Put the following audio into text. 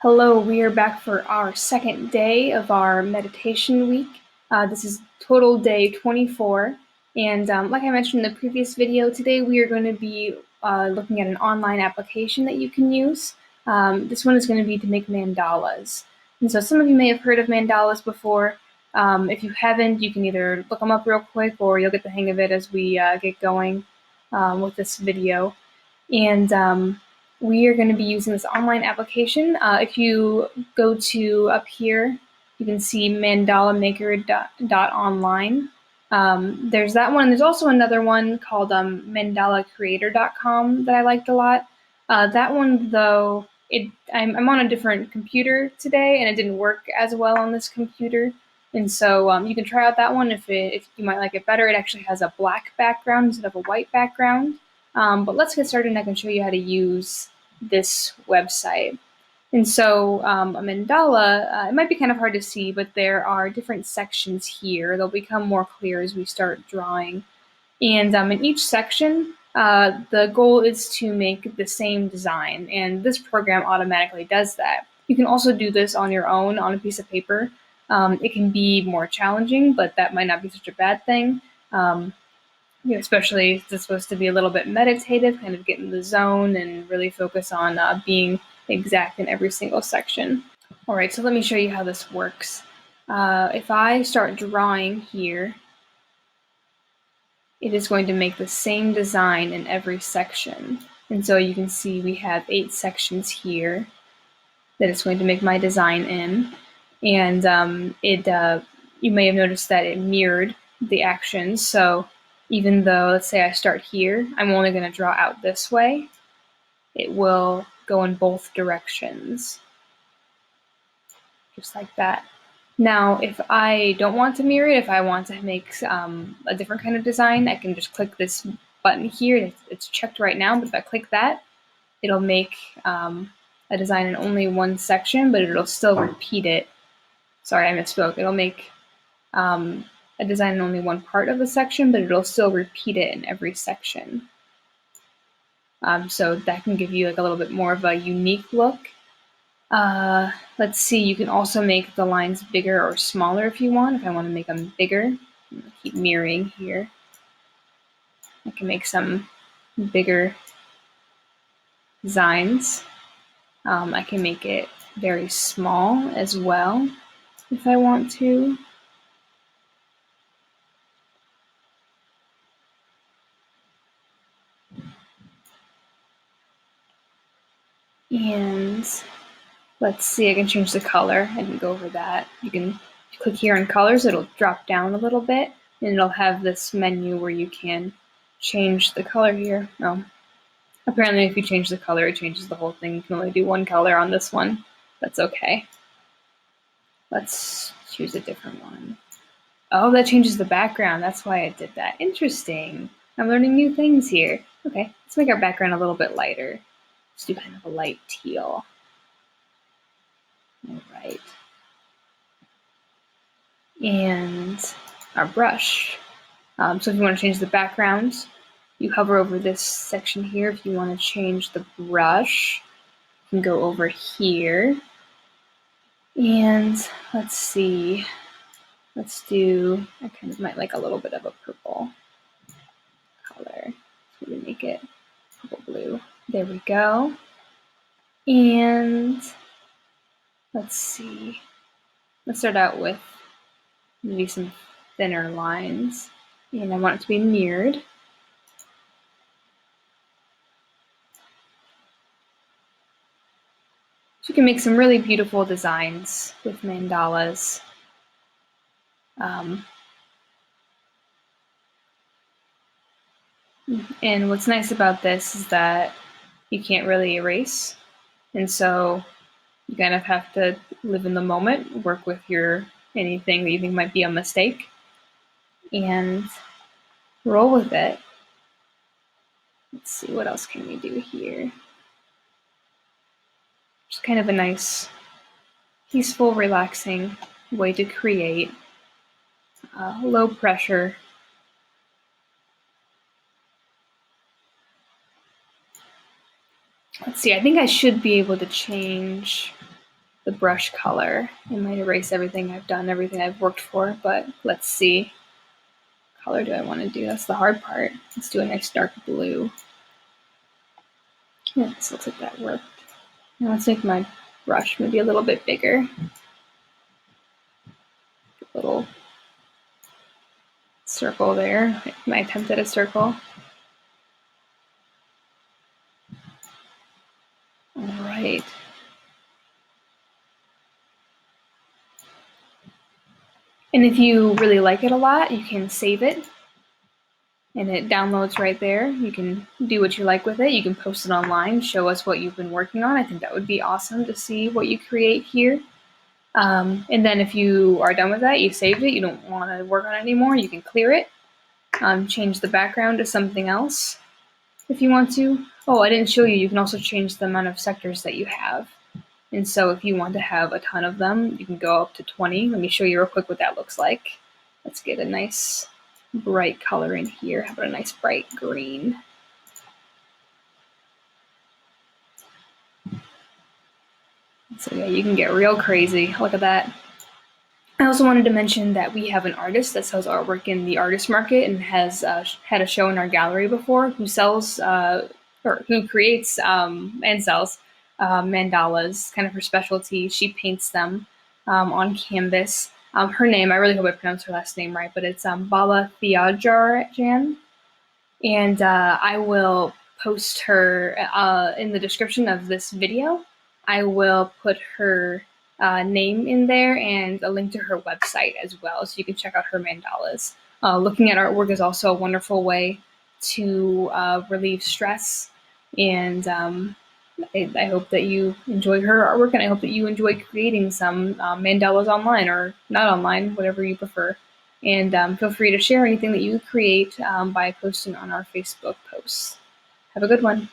Hello, we are back for our second day of our meditation week. This is total day 24. And like I mentioned in the previous video, today we are going to be looking at an online application that you can use. This one is going to be to make mandalas. And so some of you may have heard of mandalas before. If you haven't, you can either look them up real quick or you'll get the hang of it as we get going with this video. And we are going to be using this online application. If you go to up here, you can see mandalamaker.online. There's that one. There's also another one called mandalacreator.com that I liked a lot. That one, though, I'm on a different computer today, and it didn't work as well on this computer. And so you can try out that one if you might like it better. It actually has a black background instead of a white background. But let's get started and I can show you how to use this website. And so a mandala, it might be kind of hard to see, but there are different sections here. They'll become more clear as we start drawing. And in each section, the goal is to make the same design, and this program automatically does that. You can also do this on your own on a piece of paper. It can be more challenging, but that might not be such a bad thing. Especially if it's supposed to be a little bit meditative, kind of get in the zone and really focus on being exact in every single section. All right, so let me show you how this works. If I start drawing here, it is going to make the same design in every section. And so you can see we have 8 sections here that it's going to make my design in. And you may have noticed that it mirrored the actions. So even though, let's say I start here, I'm only going to draw out this way, it will go in both directions, just like that. Now, if I don't want to mirror it, if I want to make a different kind of design, I can just click this button here. It's checked right now, but if I click that, it'll make a design in only one section, but it'll still repeat it. Sorry, I misspoke. It'll make a design in only one part of a section, but it'll still repeat it in every section. So that can give you like a little bit more of a unique look. Let's see, you can also make the lines bigger or smaller if you want. If I want to make them bigger, I'm going to keep mirroring here. I can make some bigger designs. I can make it very small as well if I want to. And let's see, I can change the color. I can go over that. You can click here on colors, it'll drop down a little bit, and it'll have this menu where you can change the color here. Oh, apparently if you change the color, it changes the whole thing. You can only do one color on this one. That's okay. Let's choose a different one. Oh, that changes the background. That's why I did that. Interesting. I'm learning new things here. Okay, let's make our background a little bit lighter. Let's do kind of a light teal. All right. And our brush. So if you want to change the background, you hover over this section here. If you want to change the brush, you can go over here. And let's see. Let's do, I kind of might like a little bit of a purple color. So we make it purple blue. There we go. And let's see. Let's start out with maybe some thinner lines. And I want it to be mirrored. So you can make some really beautiful designs with mandalas. And what's nice about this is that you can't really erase. And so you kind of have to live in the moment, work with anything that you think might be a mistake, and roll with it. Let's see, what else can we do here? Just kind of a nice, peaceful, relaxing way to create low pressure. Let's see, I think I should be able to change the brush color. It might erase everything I've done, everything I've worked for, but let's see. What color do I want to do? That's the hard part. Let's do a nice dark blue. Yeah, this looks like that worked. Now let's make my brush maybe a little bit bigger. A little circle there. My attempt at a circle. All right. And if you really like it a lot, you can save it and it downloads right there. You can do what you like with it. You can post it online, show us what you've been working on. I think that would be awesome to see what you create here. And then if you are done with that, you saved it, you don't want to work on it anymore, you can clear it, change the background to something else if you want to. Oh, I didn't show you, you can also change the amount of sectors that you have. And so if you want to have a ton of them, you can go up to 20. Let me show you real quick what that looks like. Let's get a nice bright color in here. How about a nice bright green? So yeah, you can get real crazy. Look at that. I also wanted to mention that we have an artist that sells artwork in the artist market and has had a show in our gallery before, who sells or who creates and sells mandalas, kind of her specialty. She paints them on canvas. Her name, I really hope I pronounced her last name right, but it's Bala Thiajarjan. And I will post her in the description of this video. I will put her name in there and a link to her website as well, so you can check out her mandalas. Looking at artwork is also a wonderful way to relieve stress, and I hope that you enjoy her artwork, and I hope that you enjoy creating some mandalas online or not online, whatever you prefer. And feel free to share anything that you create by posting on our Facebook posts. Have a good one.